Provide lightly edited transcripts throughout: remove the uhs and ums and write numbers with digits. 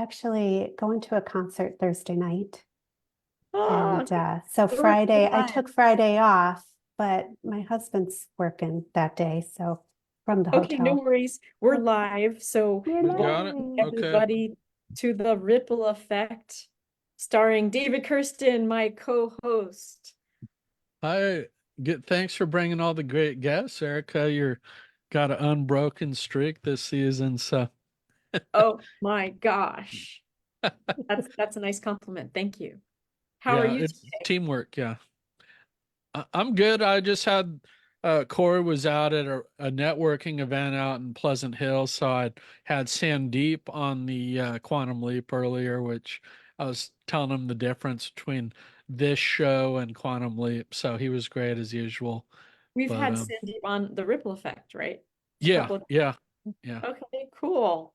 actually going to a concert Thursday night. Oh, And so we're Friday, I live. took Friday off, but my husband's working that day, so from the Okay, no hotel. worries. We're live. So We're We got welcome it. live. Okay. everybody to the Ripple Effect, starring David Kirsten, my co-host. Thanks for bringing all the great guests, Erica. You're got an unbroken streak this season, so Oh my gosh. That's a nice compliment. Thank you. How are yeah, you it's today? teamwork. Yeah, I'm good. I just had Corey was out at a networking event out in Pleasant Hill, so I had Sandeep on the Quantum Leap earlier, which I was telling him the difference between this show and Quantum Leap. So he was great as usual. We've But had Cindy on the Ripple Effect, right? A yeah, couple of yeah, yeah. Okay, cool.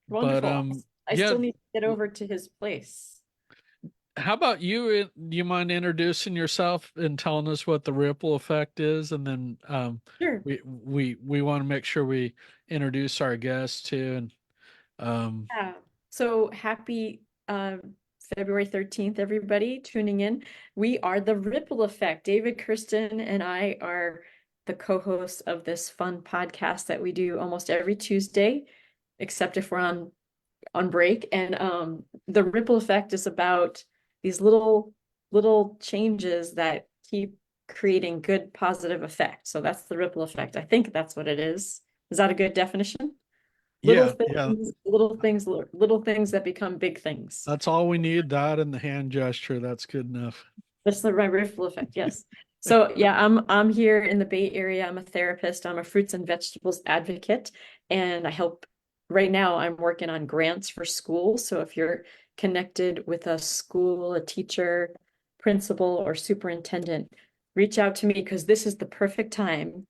But Wonderful. I yeah. still need to get over to his place. How about you? Do you mind introducing yourself and telling us what the ripple effect is, and then Sure. we want to make sure we introduce our guests too. And Yeah. So happy February 13th, everybody tuning in. We are the Ripple Effect. David Kirsten and I are the co-hosts of this fun podcast that we do almost every Tuesday, except if we're on break. And the Ripple Effect is about these little changes that keep creating good positive effect. So that's the ripple effect. I think that's what it is. Is that a good definition? yeah, yeah, Little things that become big things. that's all we need. That and the hand gesture. That's good enough. That's the right ripple effect. Yes. So yeah, I'm here in the Bay Area. I'm a therapist. I'm a fruits and vegetables advocate, and I help. Right now, I'm working on grants for schools. So if you're connected with a school, a teacher, principal, or superintendent, reach out to me because this is the perfect time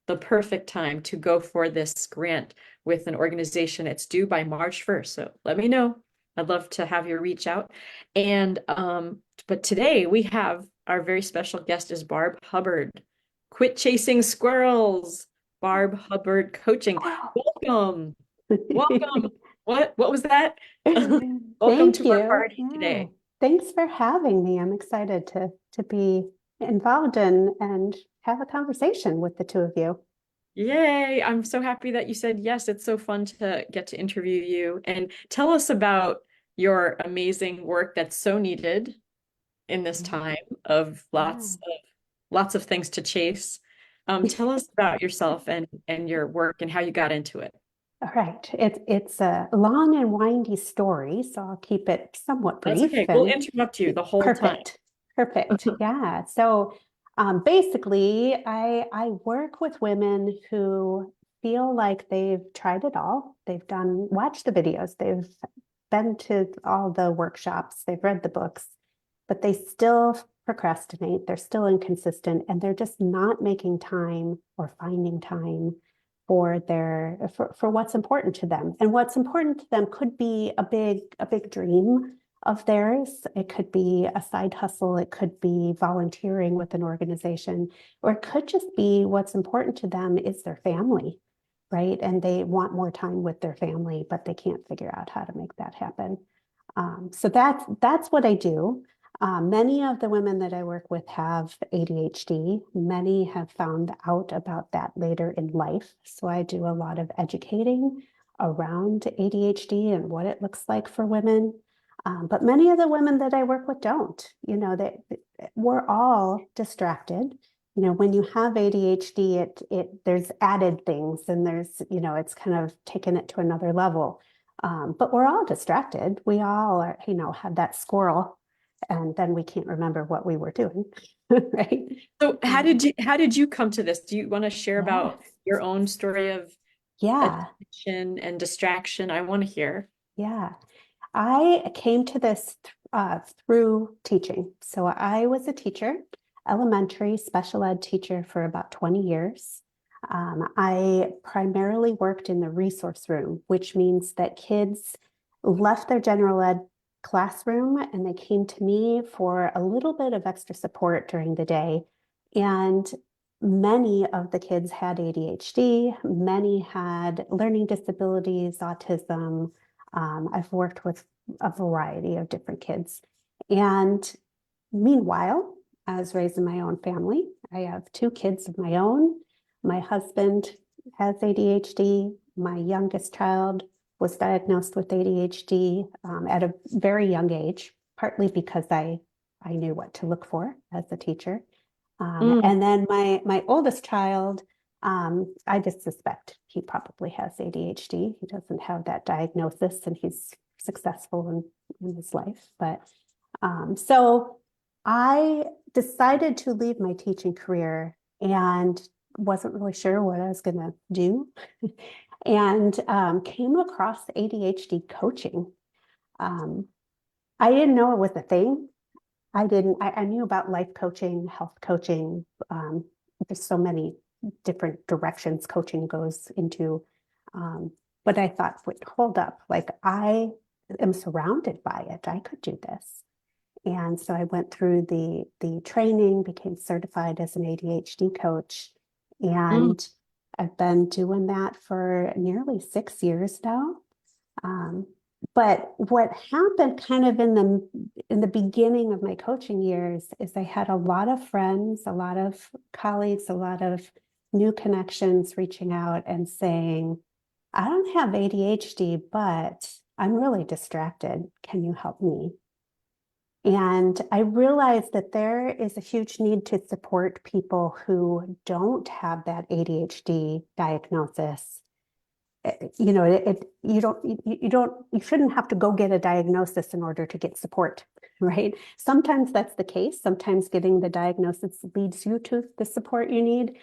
to go for this grant with an organization. It's due by March 1st. So let me know. I'd love to have you reach out. And but today we have our very special guest is Barb Hubbard. Quit chasing squirrels. Barb Hubbard coaching. Wow. Welcome. Welcome. What was that? Welcome Thank to our you. party Yeah. today. Thanks for having me. I'm excited to be involved in and have a conversation with the two of you. Yay. I'm so happy that you said yes. It's so fun to get to interview you and tell us about your amazing work that's so needed in this Yeah. time of Yeah. lots of things to chase. Tell us about yourself and your work and how you got into it. All right. It's a long and windy story, so I'll keep it somewhat That's brief okay. We'll and interrupt you the whole time. perfect. Perfect. Yeah. So basically, I work with women who feel like they've tried it all. They've watched the videos, they've been to all the workshops, they've read the books, but they still procrastinate. They're still inconsistent, and they're just not making time or finding time for what's important to them. And what's important to them could be a big dream of theirs. It could be a side hustle, it could be volunteering with an organization, or it could just be what's important to them is their family, right? And they want more time with their family, but they can't figure out how to make that happen. So that's what I do. Many of the women that I work with have ADHD. Many have found out about that later in life. So I do a lot of educating around ADHD and what it looks like for women. But many of the women that I work with don't. We're all distracted. When you have ADHD, there's added things, and it's kind of taken it to another level. But we're all distracted. We all have that squirrel, and then we can't remember what we were doing, right? So how did you come to this? Do you want to share Yeah, about your own story of yeah, addiction and distraction? I want to hear. yeah. I came to this through teaching. So I was a teacher, elementary special ed teacher for about 20 years. I primarily worked in the resource room, which means that kids left their general ed classroom and they came to me for a little bit of extra support during the day. And many of the kids had ADHD, many had learning disabilities, autism, I've worked with a variety of different kids. And meanwhile, I was raising my own family. I have 2 kids of my own. My husband has ADHD. My youngest child was diagnosed with ADHD at a very young age, partly because I knew what to look for as a teacher. And then my oldest child, I just suspect he probably has ADHD. He doesn't have that diagnosis and he's successful in his life. But so I decided to leave my teaching career and wasn't really sure what I was going to do. And came across ADHD coaching. I didn't know it was a thing. I knew about life coaching, health coaching. There's so many different directions coaching goes into. But I thought, wait, hold up, like I am surrounded by it. I could do this. And so I went through the training, became certified as an ADHD coach. And I've been doing that for nearly 6 years now. But what happened kind of in the beginning of my coaching years is I had a lot of friends, a lot of colleagues, a lot of new connections reaching out and saying, I don't have ADHD, but I'm really distracted. Can you help me? And I realized that there is a huge need to support people who don't have that ADHD diagnosis. You know, you shouldn't have to go get a diagnosis in order to get support, right? Sometimes that's the case. Sometimes getting the diagnosis leads you to the support you need.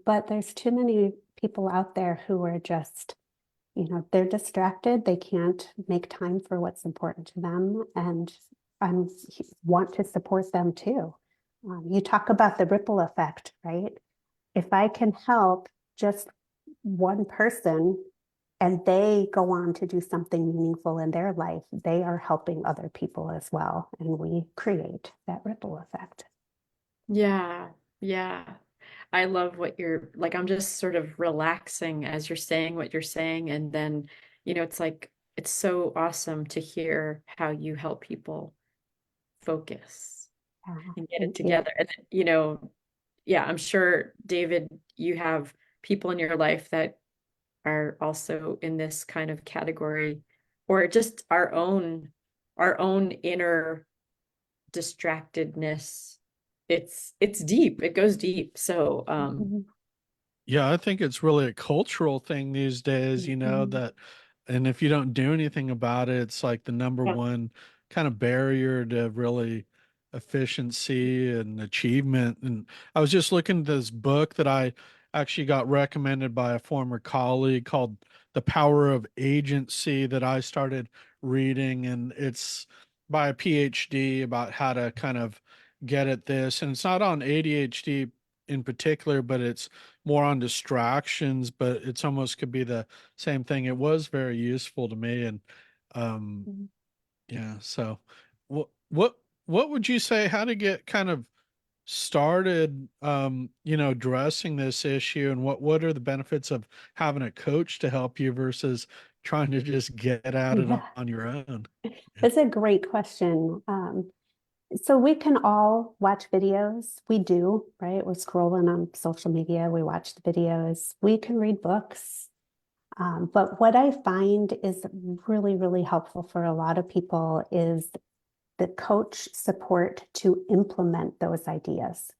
But there's too many people out there who are just, you know, they're distracted. They can't make time for what's important to them. And I want to support them too. You talk about the ripple effect, right? If I can help just one person and they go on to do something meaningful in their life, they are helping other people as well. And we create that ripple effect. Yeah, yeah. I love what you're like. I'm just sort of relaxing as you're saying what you're saying. And then, it's like, it's so awesome to hear how you help people focus and get it Thank you. together. And, yeah, I'm sure, David, you have people in your life that are also in this kind of category, or just our own inner distractedness. It's deep. It goes deep. So, Yeah, I think it's really a cultural thing these days, that, and if you don't do anything about it, it's like the number yeah. one kind of barrier to really efficiency and achievement. And I was just looking at this book that I actually got recommended by a former colleague called The Power of Agency that I started reading, and it's by a PhD about how to kind of get at this. And it's not on ADHD in particular, but it's more on distractions, but it's almost could be the same thing. It was very useful to me. And Mhm. yeah, so what would you say how to get kind of started addressing this issue, and what are the benefits of having a coach to help you versus trying to just get at it Yeah, on your own? Yeah. that's a great question. So we can all watch videos. We do, right? We're scrolling on social media. We watch the videos. We can read books. But what I find is really, really helpful for a lot of people is the coach support to implement those ideas.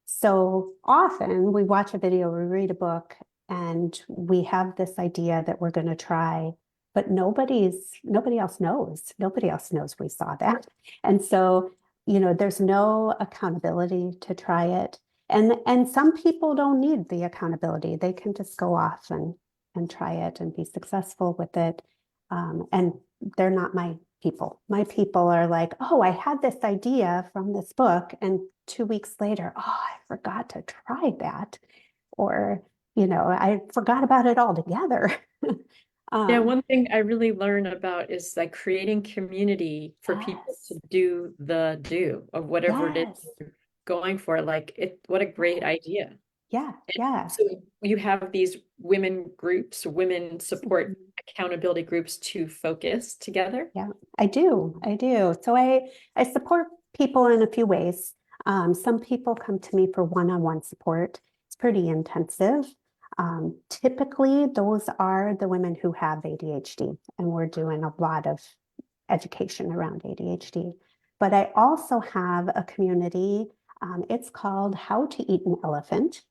So often we watch a video, we read a book, and we have this idea that we're going to try, but nobody else knows. Nobody else knows we saw that. And so, there's no accountability to try it. And some people don't need the accountability. They can just go off and try it and be successful with it. And they're not my people. My people are like, oh, I had this idea from this book, and 2 weeks later, oh, I forgot to try that. Or, I forgot about it altogether. Yeah, um, one thing I really learn about is like creating community for people to yes, do of whatever it is yes. you're going for. Like what a great idea. Yeah, yeah. So you have these women groups, women support accountability groups to focus together? Yeah, I do. I do. So I support people in a few ways. Some people come to me for one-on-one support. It's pretty intensive. Typically, those are the women who have ADHD, and we're doing a lot of education around ADHD. But I also have a community. It's called How to Eat an Elephant.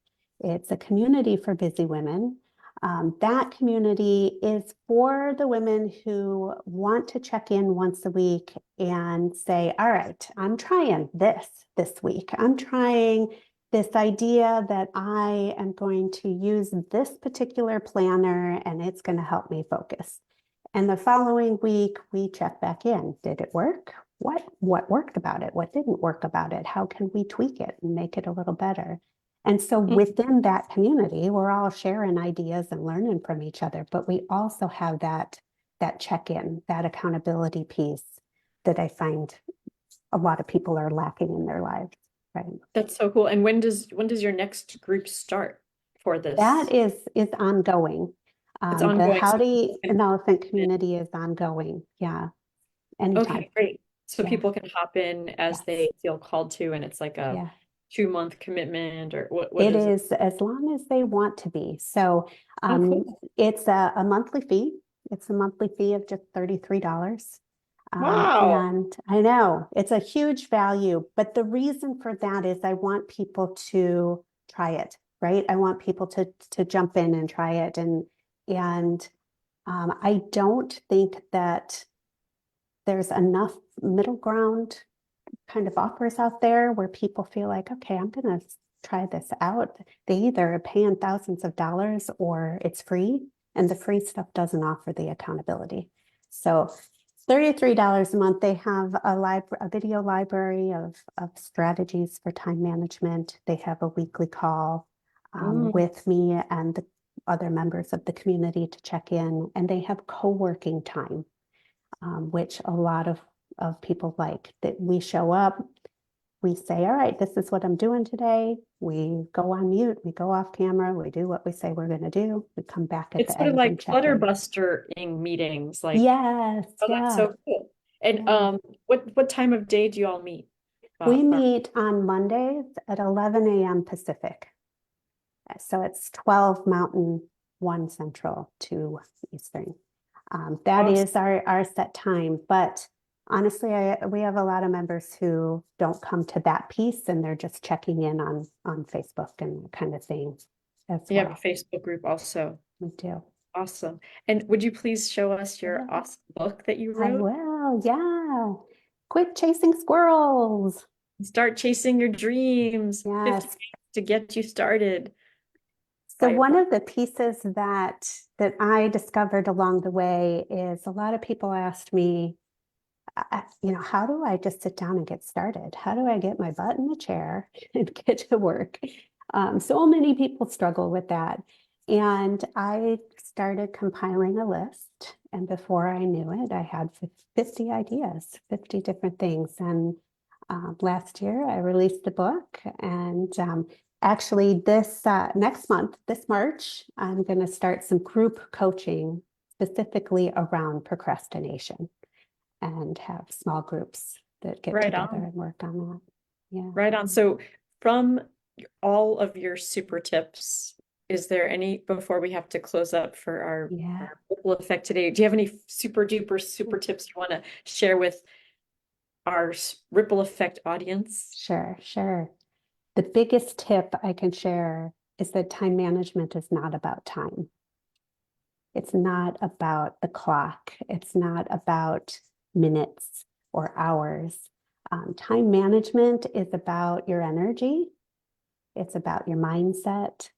It's a community for busy women. That community is for the women who want to check in once a week and say, all right, I'm trying this week. I'm trying this idea that I am going to use this particular planner and it's going to help me focus. And the following week, we check back in. Did it work? What worked about it? What didn't work about it? How can we tweak it and make it a little better? And so within that community, we're all sharing ideas and learning from each other, but we also have that check-in, that accountability piece that I find a lot of people are lacking in their lives, right? That's so cool. And when does your next group start for this? That is ongoing. It's The ongoing. So Howdy an Elephant community is ongoing. Yeah, anytime. okay, great. So Yeah. people can hop in as Yes. they feel called to, and it's like a Yeah. 2-month commitment, or what It is it? is as long as they want to be. So cool. it's a monthly fee. It's a monthly fee of just $33. Wow. And I know it's a huge value, but the reason for that is I want people to try it, right? I want people to jump in and try it. And I don't think that there's enough middle ground kind of offers out there where people feel like, okay, I'm going to try this out. They either are paying thousands of dollars or it's free, and the free stuff doesn't offer the accountability. So $33 a month. They have a video library of strategies for time management. They have a weekly call with me and the other members of the community to check in, and they have co-working time, which a lot of people like. That we show up, we say, all right, this is what I'm doing today. We go on mute, we go off camera, we do what we say we're going to do. We come back at It's the sort of end like and check in. clutterbustering meetings, like Yes, oh, yeah. that's so cool. And Yeah. what time of day do you all meet? We meet on Mondays at 11 a.m. Pacific. So it's 12 Mountain, 1 Central, 2 Eastern. That Awesome. is our set time. But honestly, we have a lot of members who don't come to that piece and they're just checking in on Facebook and that kind of thing as You have a well. Facebook group also. We do. Awesome. And would you please show us your Yeah. awesome book that you I wrote? will, yeah. Quit chasing squirrels. Start chasing your dreams. 50 Yes. ways to get you started. So one of the pieces that I discovered along the way is a lot of people asked me, how do I just sit down and get started? How do I get my butt in the chair and get to work? So many people struggle with that. And I started compiling a list. And before I knew it, I had 50 ideas, 50 different things. And last year, I released a book. And actually, this next month, this March, I'm going to start some group coaching specifically around procrastination and have small groups that get together and work on that. Yeah. Right on. So from all of your super tips, is there any, before we have to close up for our ripple effect today, do you have any super duper super tips you want to share with our ripple effect audience? Sure. The biggest tip I can share is that time management is not about time. It's not about the clock. It's not about minutes or hours. Time management is about your energy. It's about your mindset.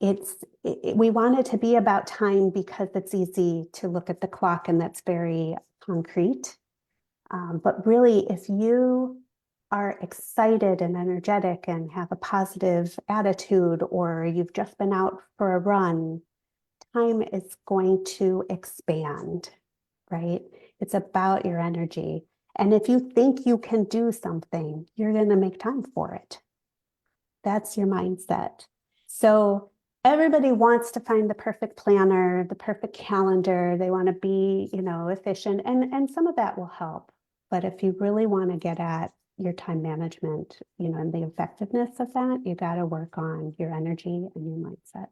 We want it to be about time because it's easy to look at the clock and that's very concrete. But really, if you are excited and energetic and have a positive attitude, or you've just been out for a run, time is going to expand, right? It's about your energy. And if you think you can do something, you're going to make time for it. That's your mindset. So everybody wants to find the perfect planner, the perfect calendar. They want to be, efficient, and some of that will help. But if you really want to get at your time management, and the effectiveness of that, you got to work on your energy and your mindset.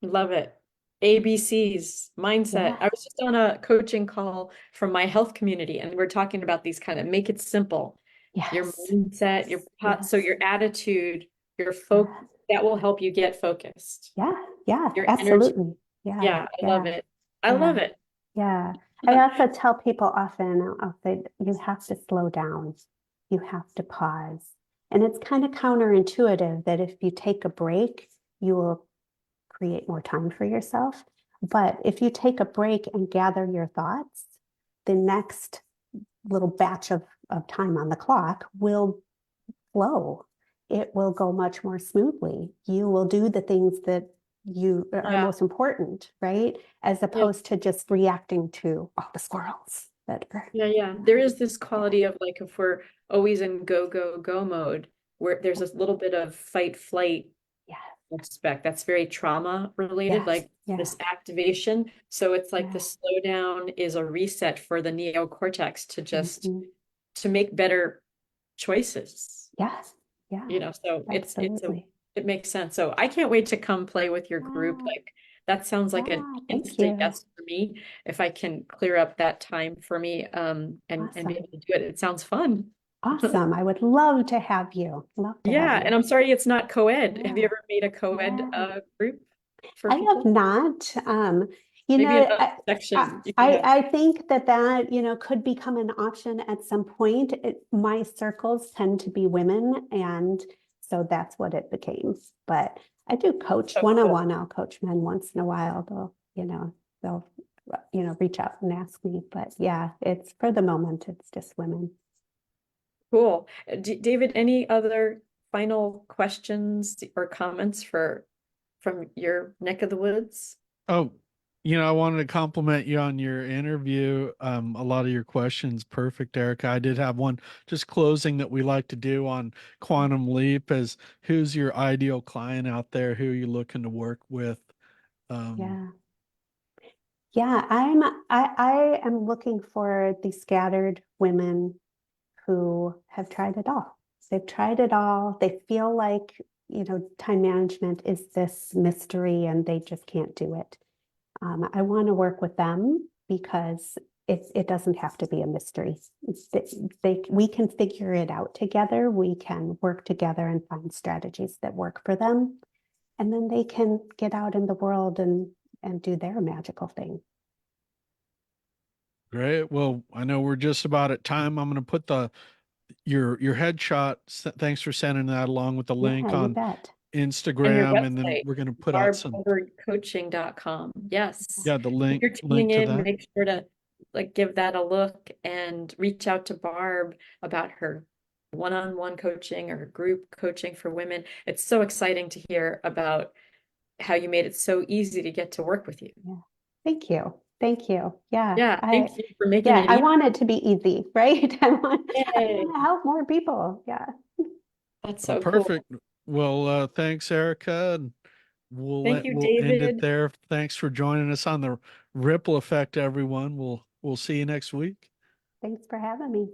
Love it. ABCs, mindset. I was just on a coaching call from my health community, and we're talking about these kind of make it simple. Your Yes. mindset, so Yes. your attitude, your focus, that will help you get focused. Yeah. Yeah. Your energy. Absolutely. Yeah. Yeah, I love it. I love it. Yeah. I also tell people often, I'll say, you have to slow down. You have to pause. And it's kind of counterintuitive that if you take a break, you will create more time for yourself. But if you take a break and gather your thoughts, the next little batch of time on the clock will flow. It will go much more smoothly. You will do the things that you are most important, right? As opposed to just reacting to all the squirrels that are. Yeah. There is this quality of like if we're always in go mode, where there's a little bit of fight flight aspect that's very trauma related, like this activation. So it's like the slowdown is a reset for the neocortex to just to make better choices. Yes. Yeah. So Absolutely. it makes sense. So I can't wait to come play with your group. Like that sounds like an instant yes for me. If I can clear up that time for me, and be able to do it. It sounds fun. Awesome. I would love to have you. And I'm sorry it's not co-ed. Have you ever made a co-ed group for I people? have not. Maybe another section. I think that could become an option at some point. My circles tend to be women, and so that's what it became. But I do coach one-on-one. I'll coach men once in a while. They'll reach out and ask me. But yeah, it's for the moment, it's just women. Cool. David, any other final questions or comments from your neck of the woods? Oh, I wanted to compliment you on your interview. A lot of your questions, perfect, Erika. I did have one just closing that we like to do on Quantum Leap is who's your ideal client out there? Who are you looking to work with? Yeah, I am looking for the scattered women who have tried it all. They've tried it all. They feel like, time management is this mystery and they just can't do it. I want to work with them because it doesn't have to be a mystery. We can figure it out together. We can work together and find strategies that work for them. And then they can get out in the world and do their magical thing. Great. Well, I know we're just about at time. I'm going to put your headshot. Thanks for sending that along with the link on Instagram, and then we're going to put out some barbhubbardcoaching.com. Yes. Yeah, the link. If you're tuning in, to that. make sure to give that a look and reach out to Barb about her one-on-one coaching or group coaching for women. It's so exciting to hear about how you made it so easy to get to work with you. Yeah. Thank you. Thank you. Yeah. Thank you for making it easy. I want it to be easy, right? I want to help more people. Yeah. That's so perfect. Cool. Well, thanks, Erika. And we'll end it there. Thanks for joining us on the Ripple Effect, everyone. We'll see you next week. Thanks for having me.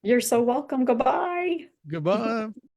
You're so welcome. Goodbye. Goodbye.